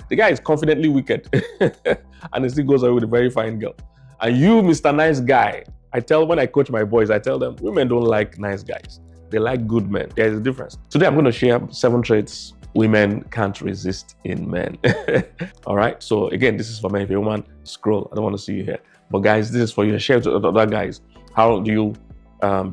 The guy is confidently wicked and he still goes away with a very fine girl. And you, Mr. Nice Guy, when I coach my boys, I tell them, women don't like nice guys. They like good men. There's a difference. Today, I'm going to share 7 traits women can't resist in men. All right. So again, this is for men. If you're a woman, scroll. I don't want to see you here. But guys, this is for you. Share it to other guys. How do you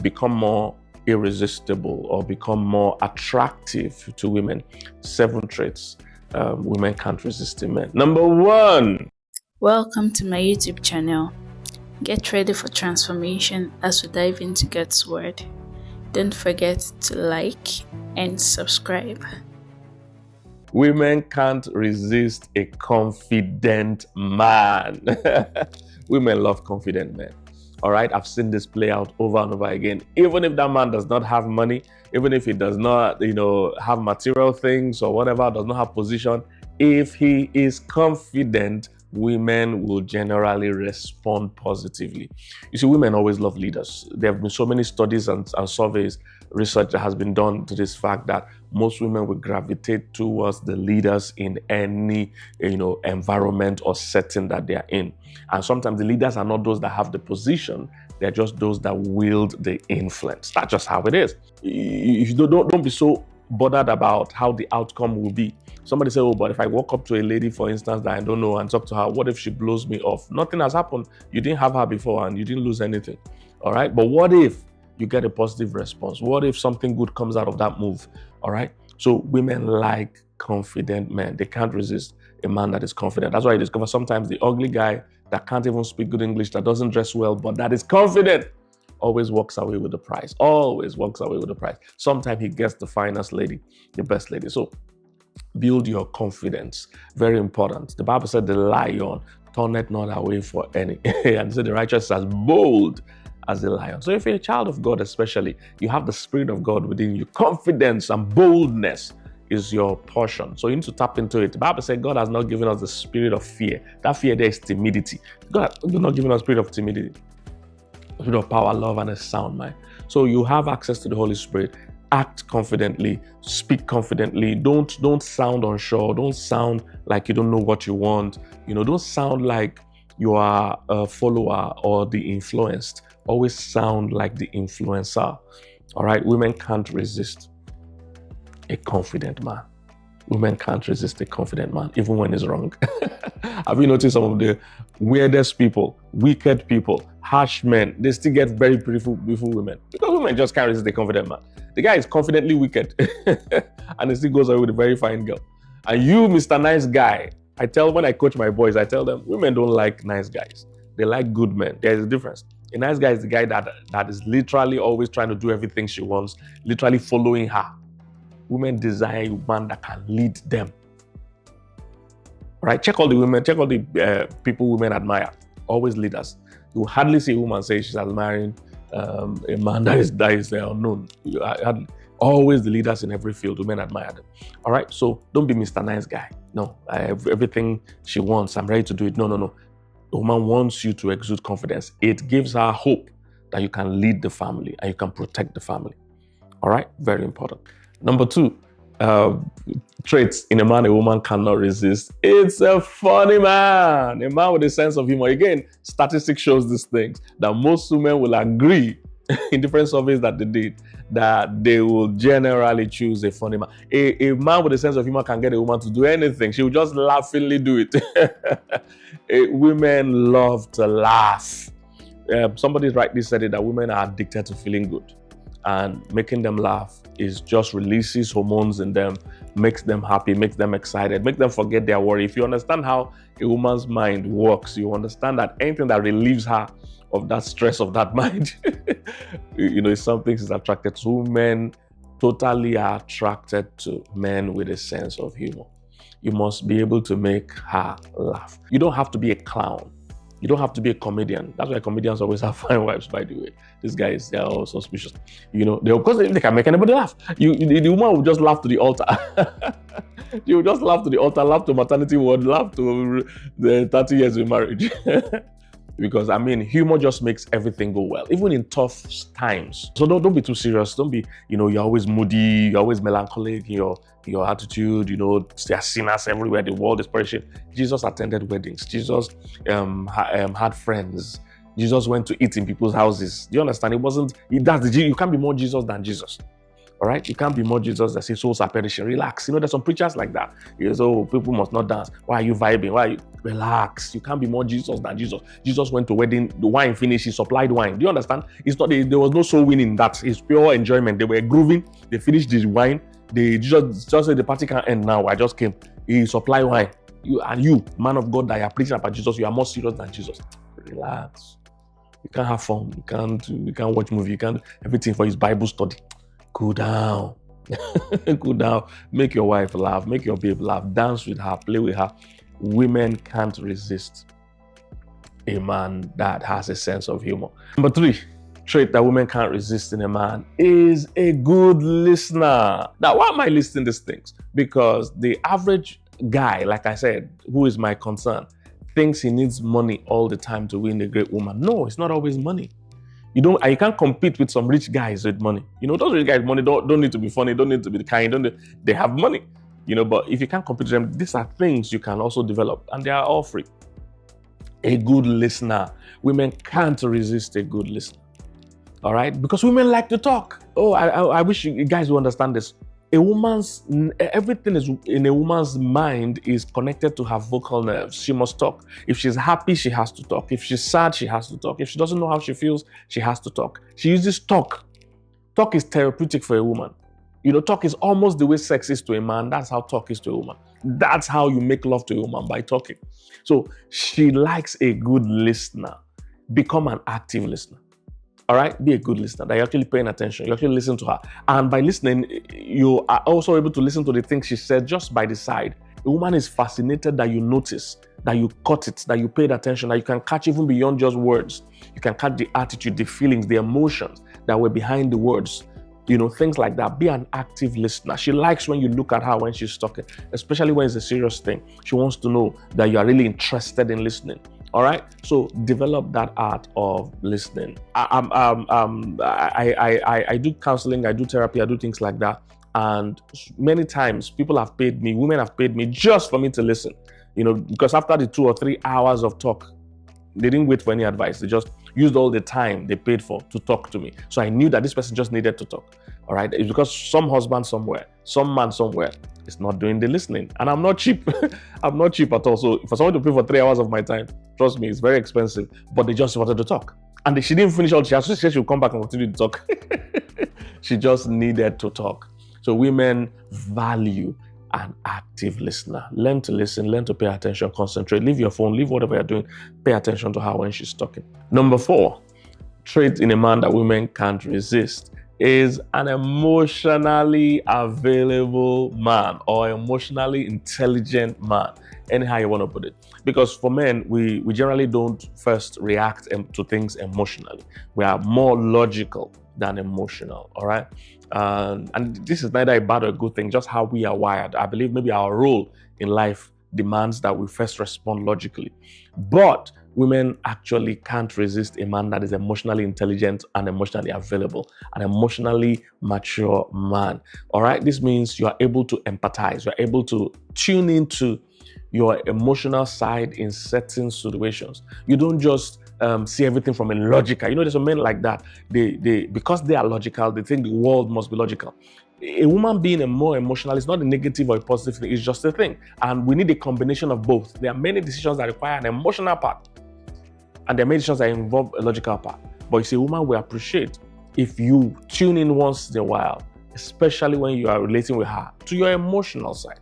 become more irresistible or become more attractive to women? 7 traits women can't resist in men. Number 1. Welcome to my YouTube channel. Get ready for transformation as we dive into God's Word. Don't forget to like and subscribe. Women can't resist a confident man. Women love confident men. All right, I've seen this play out over and over again. Even if that man does not have money, even if he does not, have material things or whatever, does not have position, if he is confident, women will generally respond positively. You see, women always love leaders. There have been so many studies and surveys, research that has been done to this fact that most women will gravitate towards the leaders in any, environment or setting that they are in. And sometimes the leaders are not those that have the position. They're just those that wield the influence. That's just how it is. You don't be so bothered about how the outcome will be. Somebody say, oh, but if I walk up to a lady, for instance, that I don't know and talk to her, what if she blows me off? Nothing has happened. You didn't have her before and you didn't lose anything. All right. But what if you get a positive response? What if something good comes out of that move? All right. So women like confident men. They can't resist a man that is confident. That's why you discover sometimes the ugly guy that can't even speak good English, that doesn't dress well, but that is confident, always walks away with the prize. Always walks away with the prize. Sometimes he gets the finest lady, the best lady. So build your confidence. Very important. The Bible said the lion turneth not away for any. And so the righteous is as bold as a lion. So if you're a child of God especially, you have the Spirit of God within you. Confidence and boldness is your portion. So you need to tap into it. The Bible said God has not given us the spirit of fear. That fear there is timidity. God has not given us spirit of timidity. Spirit of power, love, and a sound mind. So you have access to the Holy Spirit. Act confidently, speak confidently. Don't sound unsure. Don't sound like you don't know what you want. Don't sound like you are a follower or the influenced. Always sound like the influencer. All right, women can't resist a confident man. Women can't resist a confident man, even when it's wrong. Have you noticed some of the weirdest people, wicked people, harsh men, they still get very beautiful women? Because women just can't resist a confident man. The guy is confidently wicked and he still goes away with a very fine girl. And you, Mr. Nice Guy, when I coach my boys, I tell them, women don't like nice guys. They like good men. There's a difference. A nice guy is the guy that is literally always trying to do everything she wants, literally following her. Women desire a man that can lead them. All right, check all the people women admire. Always leaders. You will hardly see a woman say she's admiring a man that is unknown. Always the leaders in every field. Women admire them. All right, so don't be Mr. Nice Guy. No, everything she wants, I'm ready to do it. No. The woman wants you to exude confidence. It gives her hope that you can lead the family and you can protect the family. All right, very important. Number 2, traits in a man a woman cannot resist. It's a funny man. A man with a sense of humor. Again, statistics shows these things, that most women will agree in different surveys that they did, that they will generally choose a funny man. A man with a sense of humor can get a woman to do anything. She will just laughingly do it. Women love to laugh. Somebody rightly said it, that women are addicted to feeling good. And making them laugh is just releases hormones in them, makes them happy, makes them excited, make them forget their worry. If you understand how a woman's mind works, you understand that anything that relieves her of that stress of that mind, is something she's attracted to. Women totally are attracted to men with a sense of humor. You must be able to make her laugh. You don't have to be a clown. You don't have to be a comedian. That's why comedians always have fine wives, by the way. These guys, they're all suspicious. Because they can make anybody laugh. The woman will just laugh to the altar. She will just laugh to the altar, laugh to maternity ward, laugh to the 30 years of marriage. Because I mean, humor just makes everything go well, even in tough times. So don't be too serious. Don't be, you're always moody, you're always melancholic in your attitude. There are sinners everywhere. The world is perishing. Jesus attended weddings. Jesus had friends. Jesus went to eat in people's houses. Do you understand? You can't be more Jesus than Jesus. All right, you can't be more Jesus that say souls are perishing. Relax. There's some preachers like that. So people must not dance. Why are you vibing? Why are you? Relax. You can't be more Jesus than Jesus. Jesus went to wedding. The wine finished. He supplied wine. Do you understand? It's not. There was no soul winning. That is pure enjoyment. They were grooving. They finished the wine. Jesus just said the party can't end now. I just came. He supplied wine. You, man of God, that you are preaching about Jesus, you are more serious than Jesus. Relax. You can't have fun. You can't watch movie. You can't do everything for his Bible study. Cool down. Cool down. Make your wife laugh. Make your babe laugh. Dance with her. Play with her. Women can't resist a man that has a sense of humor. Number 3 trait that women can't resist in a man is a good listener. Now, why am I listing these things? Because the average guy, like I said, who is my concern, thinks he needs money all the time to win a great woman. No, it's not always money. You can't compete with some rich guys with money. Those rich guys with money don't need to be funny, don't need to be kind, they have money. But if you can't compete with them, these are things you can also develop, and they are all free. A good listener. Women can't resist a good listener. All right? Because women like to talk. Oh, I wish you guys would understand this. Everything is in a woman's mind is connected to her vocal nerves. She must talk. If she's happy, she has to talk. If she's sad, she has to talk. If she doesn't know how she feels, she has to talk. She uses talk. Talk is therapeutic for a woman. Talk is almost the way sex is to a man. That's how talk is to a woman. That's how you make love to a woman, by talking. So she likes a good listener. Become an active listener. All right, be a good listener. That you're actually paying attention. You actually listen to her. And by listening, you are also able to listen to the things she said just by the side. A woman is fascinated that you notice, that you caught it, that you paid attention, that you can catch even beyond just words. You can catch the attitude, the feelings, the emotions that were behind the words. Things like that. Be an active listener. She likes when you look at her when she's talking, especially when it's a serious thing. She wants to know that you are really interested in listening. All right, so develop that art of listening. I do counseling, I do therapy, I do things like that, and many times women have paid me just for me to listen. Because after the 2 or 3 hours of talk, they didn't wait for any advice. They just used all the time they paid for to talk to me. So I knew that this person just needed to talk. All right, it's because some husband somewhere, some man somewhere is not doing the listening, and I'm not cheap. I'm not cheap at all. So for someone to pay for 3 hours of my time, trust me, it's very expensive. But they just wanted to talk, and she didn't finish all. She said she would come back and continue to talk. She just needed to talk. So women value an active listener. Learn to listen, learn to pay attention, concentrate. Leave your phone, leave whatever you're doing. Pay attention to her when she's talking. Number 4 trait in a man that women can't resist is an emotionally available man or emotionally intelligent man, anyhow you want to put it. Because for men, we generally don't first react to things emotionally. We are more logical than emotional, all right? And this is neither a bad or a good thing, just how we are wired. I believe maybe our role in life demands that we first respond logically. But women actually can't resist a man that is emotionally intelligent and emotionally available, an emotionally mature man. All right, this means you are able to empathize, you're able to tune into your emotional side in certain situations. You don't just see everything from a logical. There's some men like that. They because they are logical, they think the world must be logical. A woman being more emotional is not a negative or a positive thing, it's just a thing. And we need a combination of both. There are many decisions that require an emotional part, and there are many decisions that involve a logical part. But you see, a woman will appreciate if you tune in once in a while, especially when you are relating with her, to your emotional side.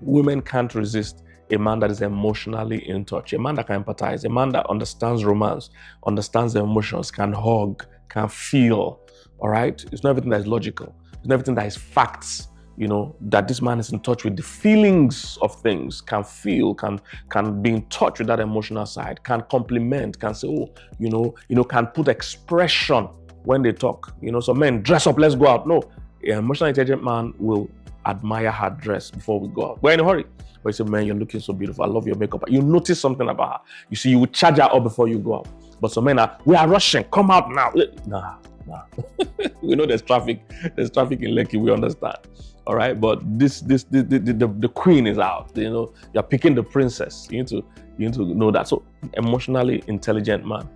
Women can't resist a man that is emotionally in touch, a man that can empathize, a man that understands romance, understands the emotions, can hug, can feel, all right? It's not everything that is logical. It's not everything that is facts, that this man is in touch with the feelings of things, can feel, can be in touch with that emotional side, can compliment, can say, can put expression when they talk. Some men dress up, let's go out. No, an emotionally intelligent man will admire her dress before we go out. We're in a hurry. But you say, man, you're looking so beautiful. I love your makeup. You notice something about her. You see, you would charge her up before you go out. But some men are, we are rushing. Come out now. Nah. We know there's traffic. There's traffic in Lekki. We understand. All right. But the queen is out. You know, you're picking the princess. You need to know that. So emotionally intelligent man.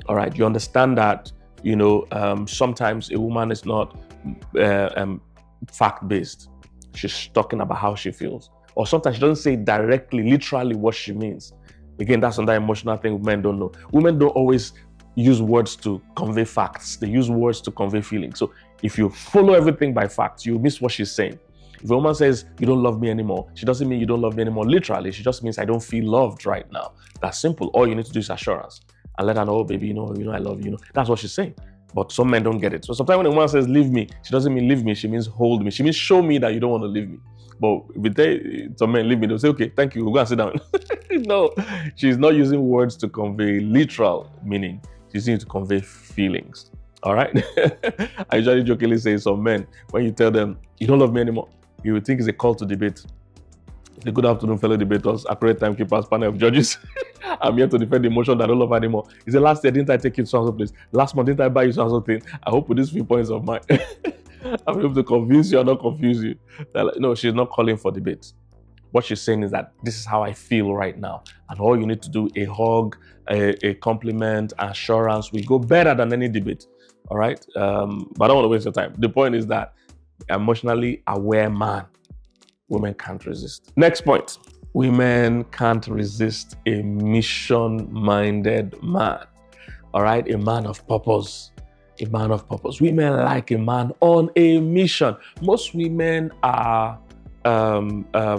All right. You understand that, you know, sometimes a woman is not fact-based. She's talking about how she feels. Or sometimes she doesn't say directly, literally what she means. Again, that's another emotional thing men don't know. Women don't always use words to convey facts. They use words to convey feelings. So if you follow everything by facts, you miss what she's saying. If a woman says, you don't love me anymore, she doesn't mean you don't love me anymore. Literally, she just means I don't feel loved right now. That's simple. All you need to do is assurance. And let her know, oh, baby, you know, I love you. That's what she's saying. But some men don't get it. So sometimes when a woman says, leave me, she doesn't mean leave me. She means hold me. She means show me that you don't want to leave me. But if some men leave me, they'll say, okay, thank you, we'll go and sit down. No, she's not using words to convey literal meaning. She's using it to convey feelings. All right? I usually jokingly say some men, when you tell them, you don't love me anymore, you would think it's a call to debate. Say, good afternoon, fellow debaters, accurate timekeepers, panel of judges. I'm here to defend the motion that I don't love anymore. He said, last year, didn't I take you to some place? Last month, didn't I buy you something? I hope with these few points of mine, I'm able to convince you or not confuse you. No, she's not calling for debate. What she's saying is that this is how I feel right now. And all you need to do, a hug, a compliment, assurance will go better than any debate. All right? But I don't want to waste your time. The point is that emotionally aware man, women can't resist. Next point. Women can't resist a mission-minded man. All right? A man of purpose. A man of purpose. Women like a man on a mission. Most women are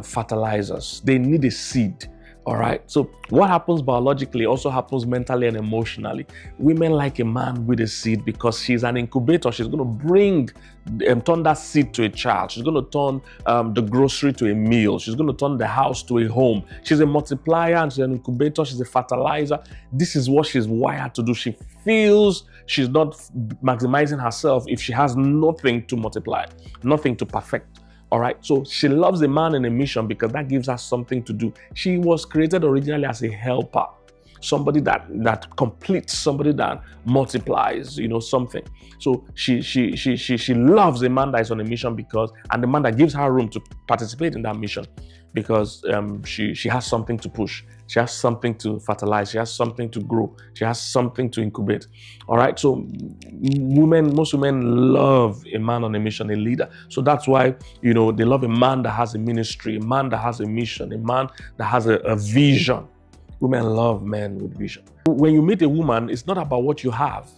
fertilizers. They need a seed. All right. So what happens biologically also happens mentally and emotionally. Women like a man with a seed because she's an incubator. She's going to turn that seed to a child. She's going to turn the grocery to a meal. She's going to turn the house to a home. She's a multiplier and she's an incubator. She's a fertilizer. This is what she's wired to do. She feels she's not maximizing herself if she has nothing to multiply, nothing to perfect. All right. So she loves a man in a mission because that gives her something to do. She was created originally as a helper, somebody that completes, somebody that multiplies, you know, something. So she loves a man that is on a mission and the man that gives her room to participate in that mission because she has something to push. She has something to fertilize. She has something to grow. She has something to incubate. All right. So most women love a man on a mission, a leader. So that's why, you know, they love a man that has a ministry, a man that has a mission, a man that has a vision. Women love men with vision. When you meet a woman, it's not about what you have,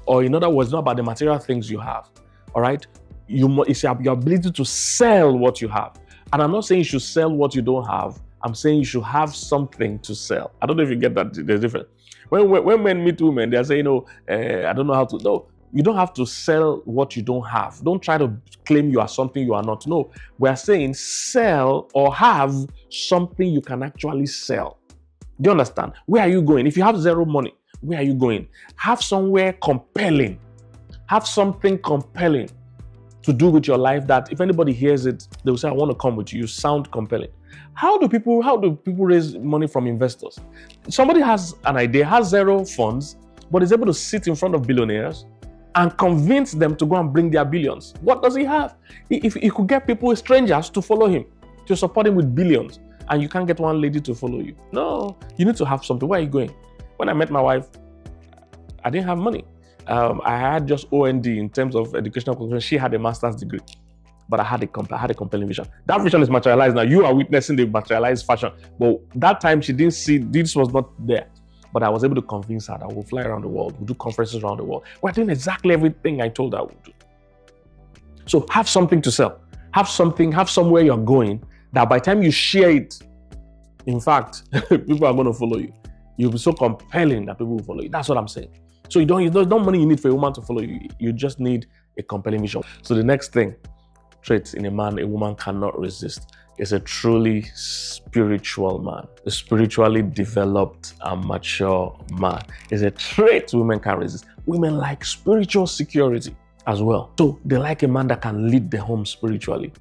or in other words, not about the material things you have. All right. It's your ability to sell what you have. And I'm not saying you should sell what you don't have. I'm saying you should have something to sell. I don't know if you get that. There's difference. When men meet women, they're saying, I don't know how to. No, you don't have to sell what you don't have. Don't try to claim you are something you are not. No, we're saying sell or have something you can actually sell. Do you understand? Where are you going? If you have zero money, where are you going? Have somewhere compelling. Have something compelling to do with your life that if anybody hears it, they will say, I want to come with you. You sound compelling. How do people raise money from investors? Somebody has an idea, has zero funds, but is able to sit in front of billionaires and convince them to go and bring their billions. What does he have? If he could get people, strangers, to follow him, to support him with billions, and you can't get one lady to follow you. No, you need to have something. Where are you going? When I met my wife, I didn't have money. I had just OND in terms of educational qualification. She had a master's degree, but I had a compelling vision. That vision is materialized now. You are witnessing the materialized fashion. But that time she didn't see, this was not there. But I was able to convince her that we'll fly around the world. We'll do conferences around the world. We're doing exactly everything I told her we'll do. So have something to sell. Have somewhere you're going that by the time you share it, in fact, people are going to follow you. You'll be so compelling that people will follow you. That's what I'm saying. So there's no money you need for a woman to follow you. You just need a compelling vision. So the next thing, traits in a man a woman cannot resist, is a truly spiritual man. A spiritually developed and mature man is a trait women can resist. Women like spiritual security as well. So they like a man that can lead the home spiritually.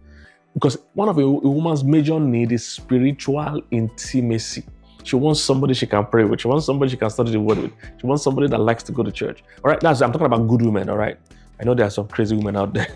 Because one of a woman's major need is spiritual intimacy. She wants somebody she can pray with. She wants somebody she can study the word with. She wants somebody that likes to go to church. All right, I'm talking about good women, all right? I know there are some crazy women out there,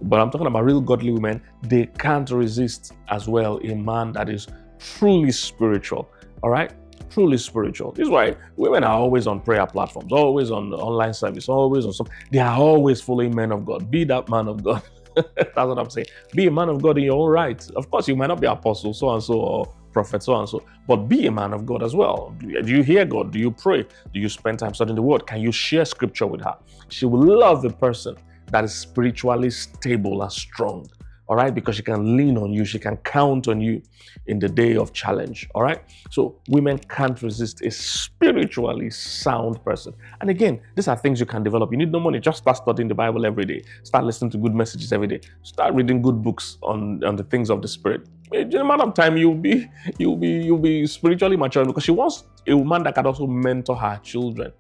but I'm talking about real godly women. They can't resist as well a man that is truly spiritual, all right? Truly spiritual. This is why women are always on prayer platforms, always on online service, always on some. They are always following men of God. Be that man of God. That's what I'm saying. Be a man of God in your own right. Of course, you might not be apostle, so and so, or prophet, so and so, but be a man of God as well. Do you hear God? Do you pray? Do you spend time studying the word? Can you share scripture with her? She will love a person that is spiritually stable and strong. All right, because she can lean on you, she can count on you in the day of challenge. All right, so women can't resist a spiritually sound person. And again, these are things you can develop. You need no money. Just start studying the Bible every day. Start listening to good messages every day. Start reading good books on the things of the spirit. In a amount of time, you'll be spiritually mature, because she wants a woman that can also mentor her children,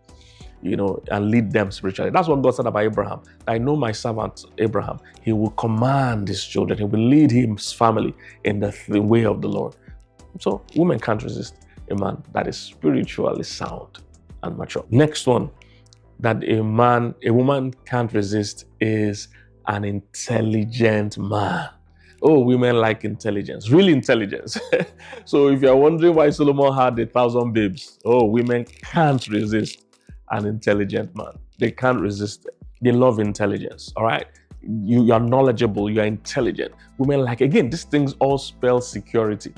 and lead them spiritually. That's what God said about Abraham. I know my servant Abraham. He will command his children. He will lead his family in the way of the Lord. So women can't resist a man that is spiritually sound and mature. Next one that a woman can't resist is an intelligent man. Oh, women like intelligence, real intelligence. So if you're wondering why Solomon had 1,000 babes, women can't resist an intelligent man. They can't resist it. They love intelligence, all right? You are knowledgeable, you are intelligent. Women like, again, these things all spell security.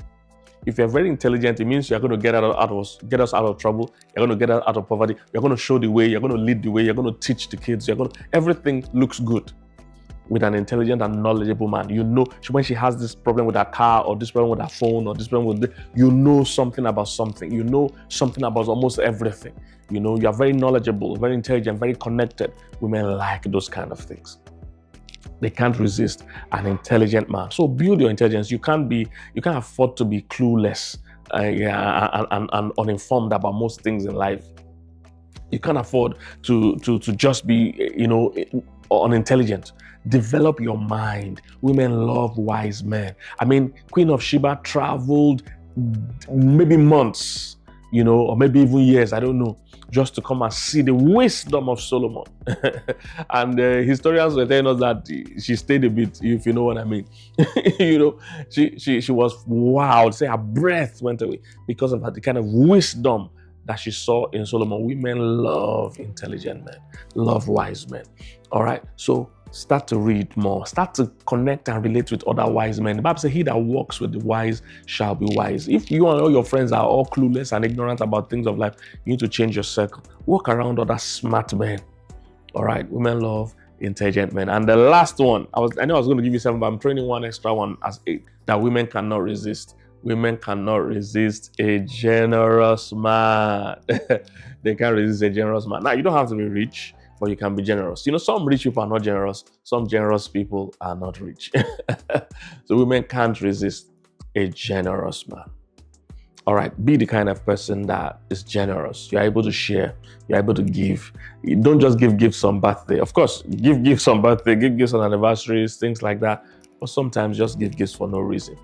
If you're very intelligent, it means you're going to get us out of trouble. You're going to get us out of poverty. You're going to show the way. You're going to lead the way. You're going to teach the kids. Everything looks good with an intelligent and knowledgeable man. When she has this problem with her car, or this problem with her phone, or this problem with something about something. You know something about almost everything. You are very knowledgeable, very intelligent, very connected. Women like those kind of things. They can't resist an intelligent man. So build your intelligence. You can't afford to be clueless and uninformed about most things in life. You can't afford to just be, unintelligent. Develop your mind. Women love wise men. I mean, Queen of Sheba traveled maybe months, or maybe even years, I don't know, just to come and see the wisdom of Solomon. And historians were telling us that she stayed a bit, if you know what I mean. She was wowed. Say her breath went away because of the kind of wisdom that she saw in Solomon. Women love intelligent men, love wise men. All right, so start to read more. Start to connect and relate with other wise men. The Bible says, he that walks with the wise shall be wise. If you and all your friends are all clueless and ignorant about things of life, you need to change your circle. Walk around other smart men. All right, women love intelligent men. And the last one, I know I was going to give you 7, but I'm throwing one extra one as 8, that women cannot resist. Women cannot resist a generous man. They can't resist a generous man. Now, you don't have to be rich, but you can be generous. Some rich people are not generous. Some generous people are not rich. So women can't resist a generous man. All right, be the kind of person that is generous. You're able to share. You're able to give. You don't just give gifts on birthday. Of course, give gifts on birthday, give gifts on anniversaries, things like that. But sometimes just give gifts for no reason.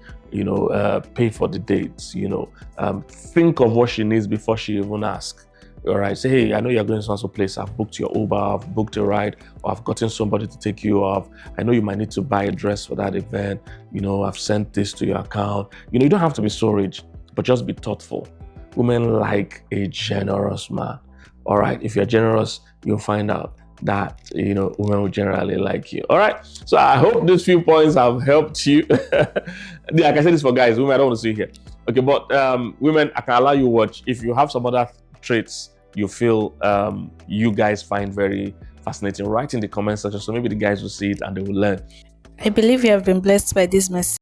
Pay for the dates. Think of what she needs before she even asks. All right, say, hey, I know you're going to some place. I've booked your Uber, I've booked a ride, or I've gotten somebody to take you off. I know you might need to buy a dress for that event. I've sent this to your account. You don't have to be so rich, but just be thoughtful. Women like a generous man. All right, if you're generous, you'll find out that, women will generally like you. All right, so I hope these few points have helped you. Like I said, this for guys, women, I don't want to see here. Okay, but women, I can allow you to watch. If you have some other traits you feel you guys find very fascinating, write in the comment section, so maybe the guys will see it and they will learn. I believe you have been blessed by this message.